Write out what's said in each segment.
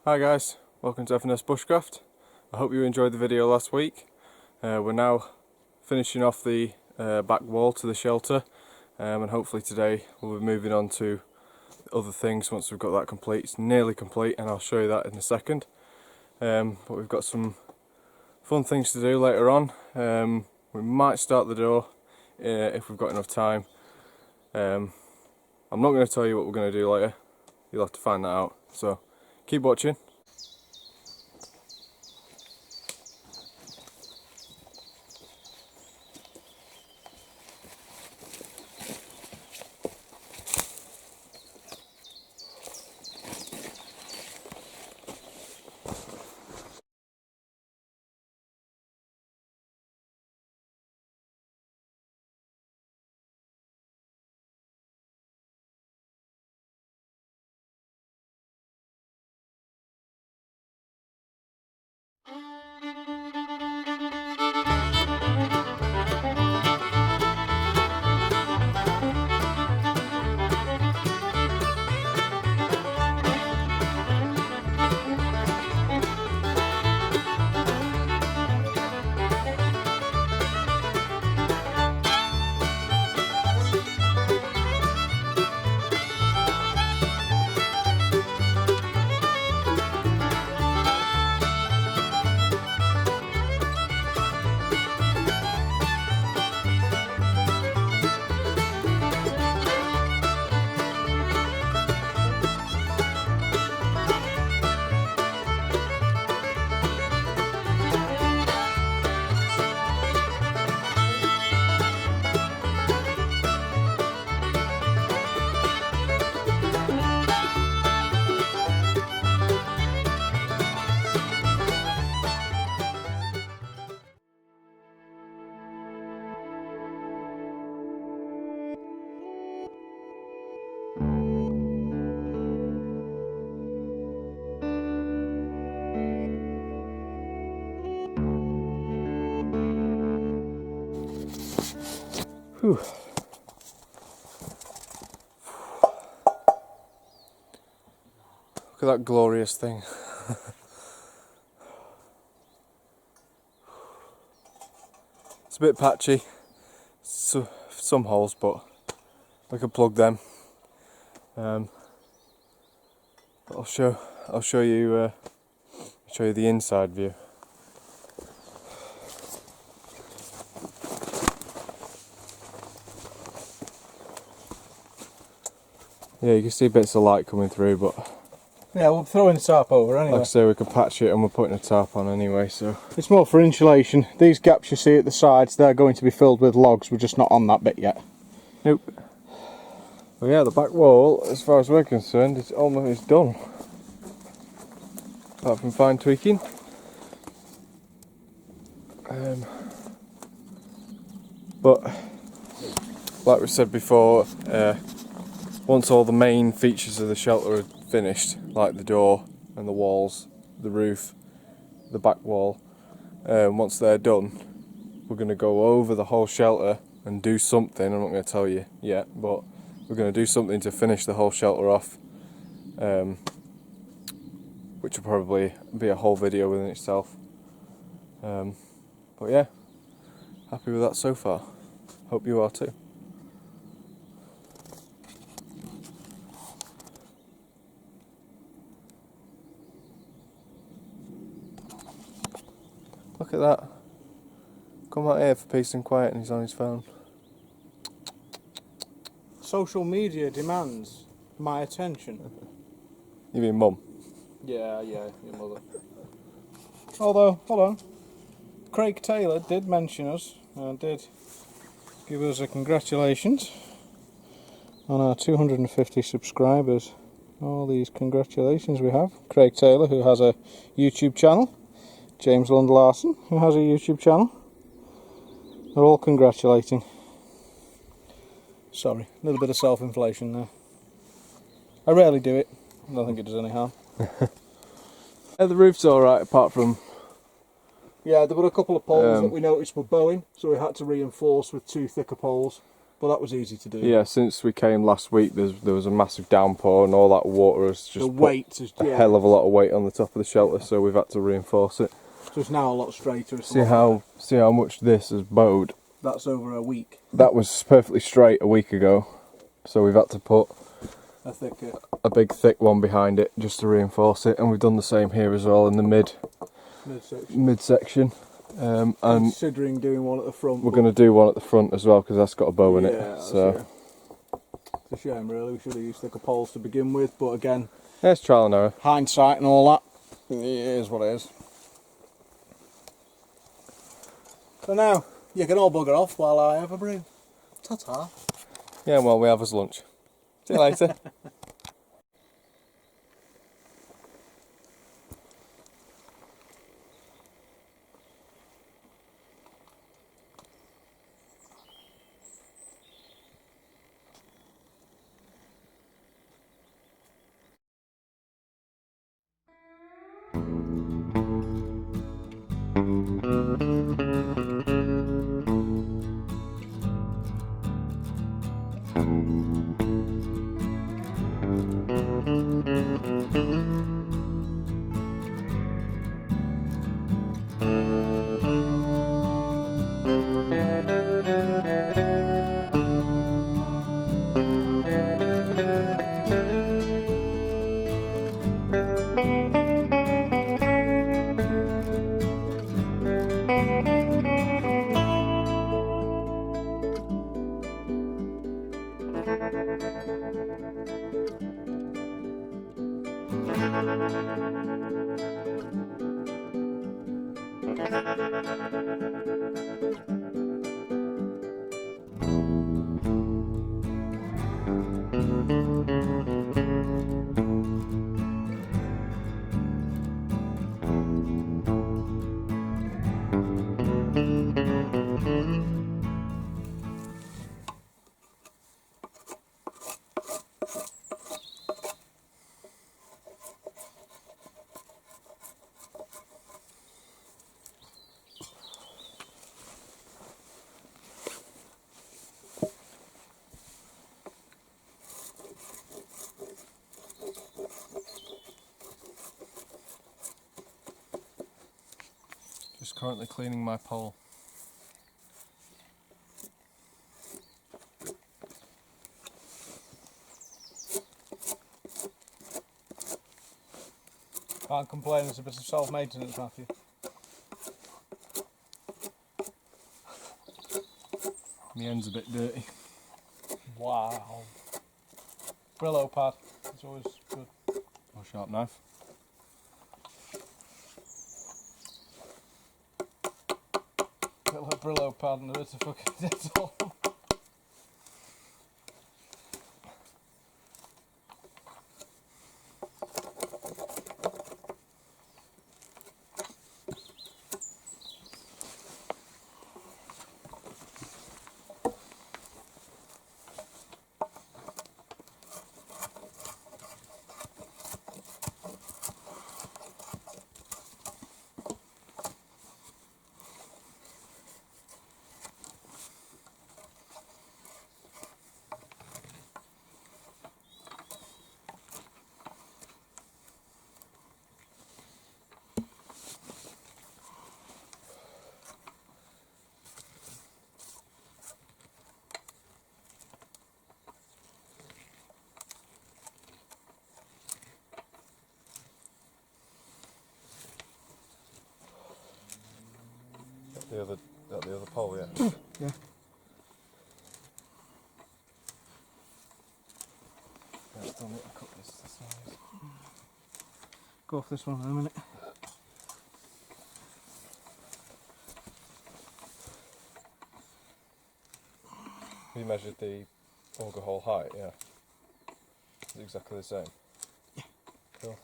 Hi guys, welcome to FNS Bushcraft. I hope you enjoyed the video last week. We're now finishing off the back wall to the shelter, and hopefully today we'll be moving on to other things once we've got that complete. It's nearly complete and I'll show you that in a second. But we've got some fun things to do later on. We might start the door if we've got enough time. I'm not going to tell you what we're going to do later, you'll have to find that out, so keep watching. Whew. Look at that glorious thing. It's a bit patchy, so some holes, but we can plug them. But I'll show you the inside view. Yeah, you can see bits of light coming through, but yeah, we'll throw in the tarp over anyway. like I say, we can patch it and we're putting a tarp on anyway, so it's more for insulation. These gaps you see at the sides, they're going to be filled with logs. We're just not on that bit yet. nope. Well, yeah, the back wall, as far as we're concerned, is almost done. Apart from fine tweaking. But like we said before, once all the main features of the shelter are finished, like the door and the walls, the roof, the back wall, once they're done, we're going to go over the whole shelter and do something. I'm not going to tell you yet, but we're going to do something to finish the whole shelter off, which will probably be a whole video within itself. But yeah, happy with that so far. Hope you are too. Look at that. Come out here for peace and quiet and he's on his phone. Social media demands my attention. You mean mum? Yeah, your mother. Although, hold on. Craig Taylor did mention us and did give us a congratulations on our 250 subscribers. All these congratulations we have. Craig Taylor, who has a YouTube channel. James Lund Larson, who has a YouTube channel. They're all congratulating. Sorry, a little bit of self-inflation there. I rarely do it. I don't think it does any harm. Yeah, the roof's alright apart from... Yeah, there were a couple of poles that we noticed were bowing, so we had to reinforce with two thicker poles. But that was easy to do. Yeah, since we came last week, there was a massive downpour, and all that water has just the weight is a hell of a lot of weight on the top of the shelter, so we've had to reinforce it. So it's now a lot straighter. See how much this has bowed. That's over a week. That was perfectly straight a week ago, so we've had to put a big thick one behind it just to reinforce it, and we've done the same here as well in the midsection. And considering doing one at the front, we're going to do one at the front as well because that's got a bow in it. So it's a shame, really. We should have used thicker poles to begin with, but again, yeah, it's trial and error. Hindsight and all that. It is what it is. So now you can all bugger off while I have a brew. Ta-ta. Yeah, well, we have us lunch. See you later. Just currently cleaning my pole. Can't complain, it's a bit of self-maintenance, Matthew. My end's a bit dirty. Wow. Brillo pad, it's always good. Or sharp knife. Bit like Brillo pad and a bit of fucking Dettol. The other pole, yeah. Yeah. I still need to cut this to size. Go off this one in a minute. You measured the auger hole height, yeah. It's exactly the same. Yeah. Cool.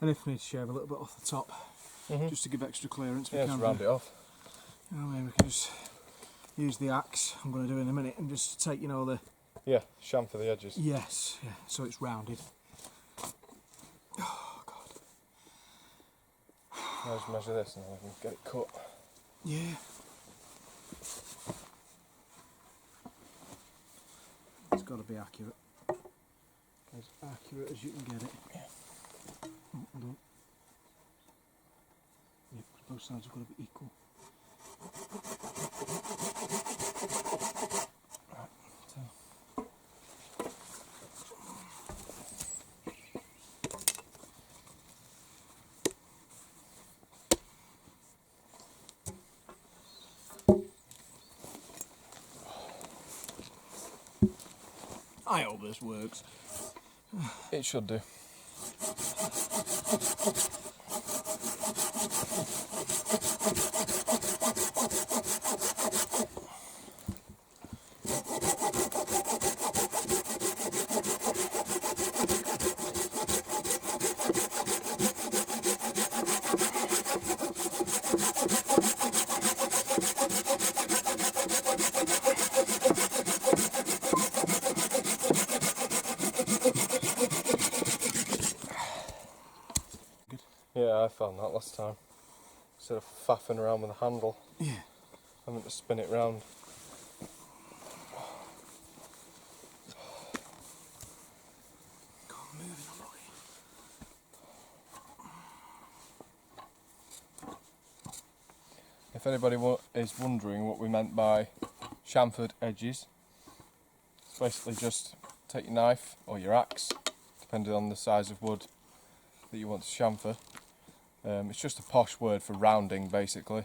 And if we need to shave a little bit off the top, just to give extra clearance, we Yeah, can just round it off. You know, maybe we can just use the axe, I'm going to do in a minute, and just take, you know, the... Yeah, chamfer the edges. Yes, yeah, so it's rounded. Oh, God. I'll just measure this and then we can get it cut. Yeah. It's got to be accurate. As accurate as you can get it. Yeah. Oh, hold on. Yeah, both sides have got to be equal. Right, so. I hope this works. It should do. Yeah, I found that last time. Instead of faffing around with the handle, Yeah. I'm going to spin it round. God, I'm moving, I'm lucky. If anybody is wondering what we meant by chamfered edges, it's basically just take your knife or your axe, depending on the size of wood that you want to chamfer. It's just a posh word for rounding, basically,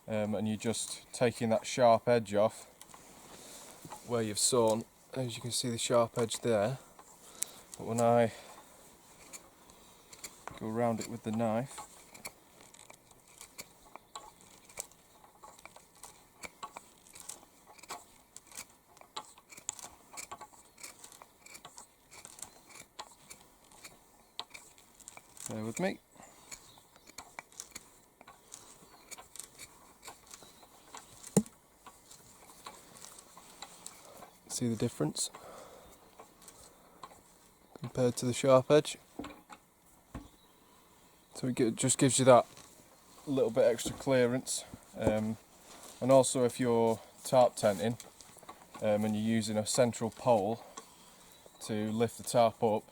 and you're just taking that sharp edge off where you've sawn. As you can see, the sharp edge there, but when I go around it with the knife, bear with me. See the difference compared to the sharp edge? So it just gives you that little bit extra clearance, and also if you're tarp tenting and you're using a central pole to lift the tarp up,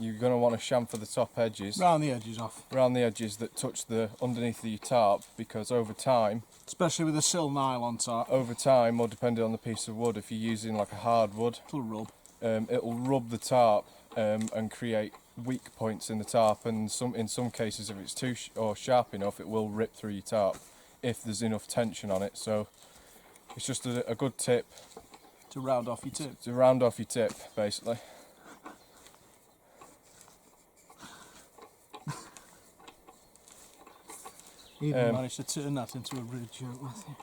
you're going to want to chamfer the top edges, Round the edges off. around the edges that touch the underneath of your tarp, because over time, Especially with a sill nylon tarp. or depending on the piece of wood, if you're using like a hard wood, It'll rub. it'll rub the tarp and create weak points in the tarp, and in some cases, if it's too sharp enough, it will rip through your tarp if there's enough tension on it. So it's just a good tip To round off your tip. to round off your tip, basically. You even managed to turn that into a rude joke, Matthew.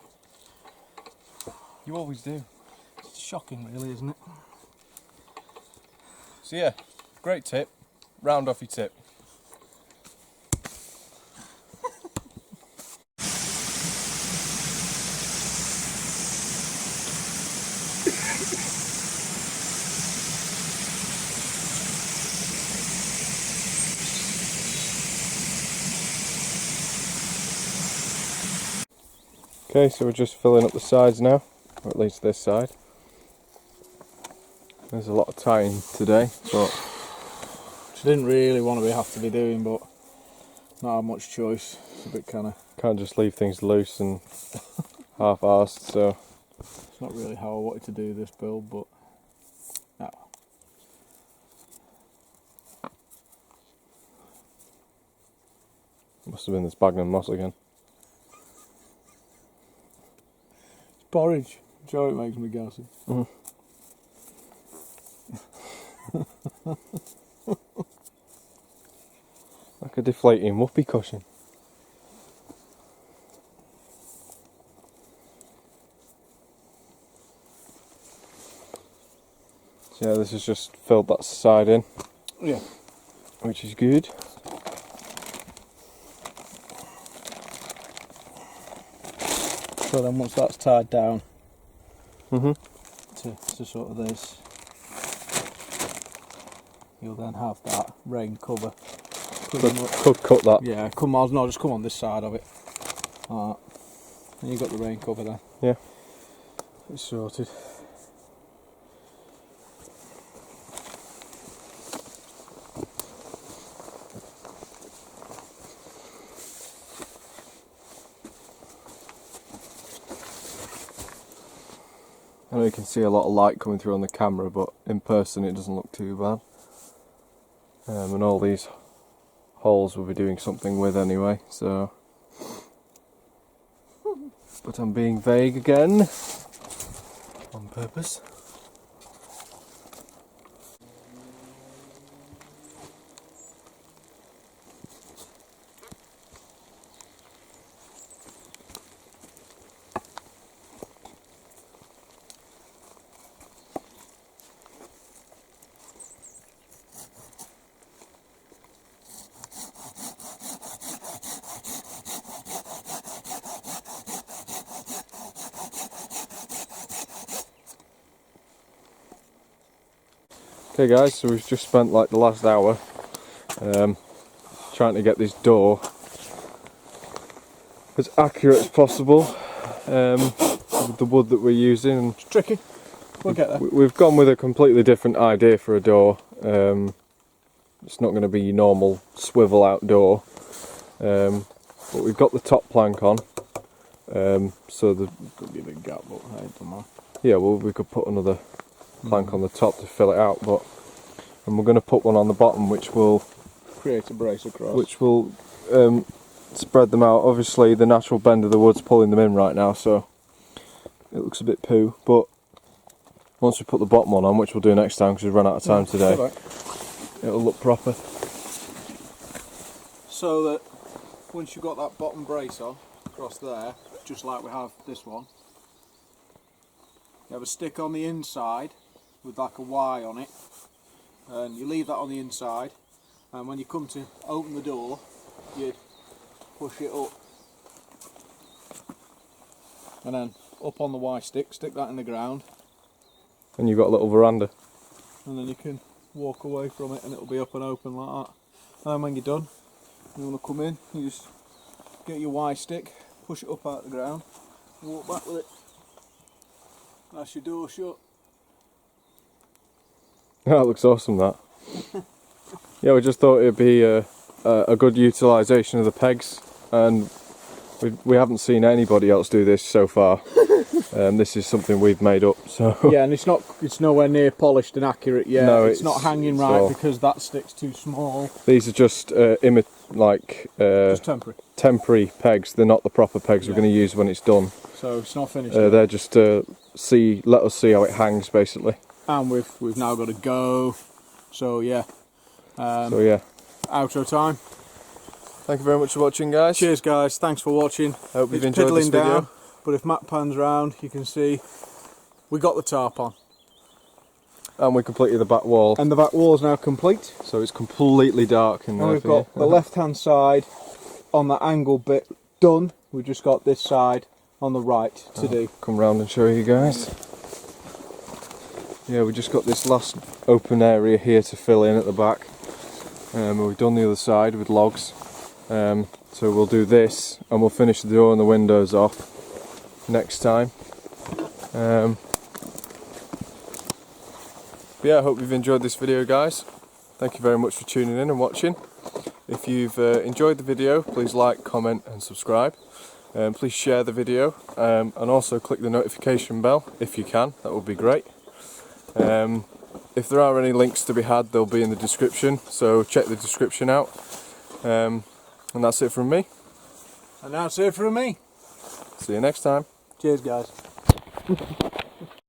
You always do. It's shocking, really, isn't it? So yeah, great tip, round off your tip. Okay, so we're just filling up the sides now, or at least this side. There's a lot of tying today, but Which I didn't really want to have to be doing, but not have much choice. It's a bit kind of. can't just leave things loose and half-arsed, so It's not really how I wanted to do this build, but. No. must have been the sphagnum moss again. It's porridge. I'm sure it makes me gassy. Like a deflating whoopee cushion. So yeah, this has just filled that side in, Yeah. which is good. So then once that's tied down Mhm. to sort of this, you'll then have that rain cover Could cut that. Yeah, come on, no, just come on this side of it. Alright. And you got the rain cover there. Yeah. It's sorted. I know you can see a lot of light coming through on the camera, but in person it doesn't look too bad. And all these holes we'll be doing something with anyway, so... But I'm being vague again, on purpose. Okay guys, so we've just spent like the last hour trying to get this door as accurate as possible with the wood that we're using. It's tricky, we'll get there. We've gone with a completely different idea for a door. It's not going to be your normal swivel out door, but we've got the top plank on, so the... Could be a big gap, but I don't know. Yeah, well we could put another plank on the top to fill it out, and we're going to put one on the bottom which will create a brace across, which will spread them out. Obviously the natural bend of the wood's pulling them in right now, so it looks a bit poo, but once we put the bottom one on, which we'll do next time because we've run out of time today, it'll look proper. So that once you've got that bottom brace on across there, just like we have this one, you have a stick on the inside with like a Y on it, and you leave that on the inside, and when you come to open the door you'd push it up and then up on the Y stick, stick that in the ground, And you've got a little veranda. And then you can walk away from it and it'll be up and open like that. And then when you're done, you want to come in, you just get your Y stick, push it up out of the ground, and walk back with it. That's your door shut. That looks awesome, that. Yeah, we just thought it'd be a good utilisation of the pegs, and we haven't seen anybody else do this so far. This is something we've made up. So yeah, and it's nowhere near polished and accurate yet. No, it's not hanging right because that stick's too small. These are just just temporary pegs. They're not the proper pegs we're going to use when it's done. So it's not finished. They're just to let us see how it hangs, basically. And we've now got to go. So yeah. Outro time. Thank you very much for watching, guys. Cheers, guys. Thanks for watching. I hope you've enjoyed this video. Down, but if Matt pans round, you can see we got the tarp on. And we completed the back wall. And the back wall is now complete. So it's completely dark in there. And we've got the left-hand side on that angle bit done. We've just got this side on the right to do. Come round and show you guys. Yeah, we just got this last open area here to fill in at the back. We've done the other side with logs. So we'll do this and we'll finish the door and the windows off next time. But yeah, I hope you've enjoyed this video, guys. Thank you very much for tuning in and watching. If you've enjoyed the video, please like, comment and subscribe. Please share the video and also click the notification bell if you can, that would be great. If there are any links to be had, they'll be in the description, so check the description out. And that's it from me. And that's it from me. See you next time. Cheers, guys.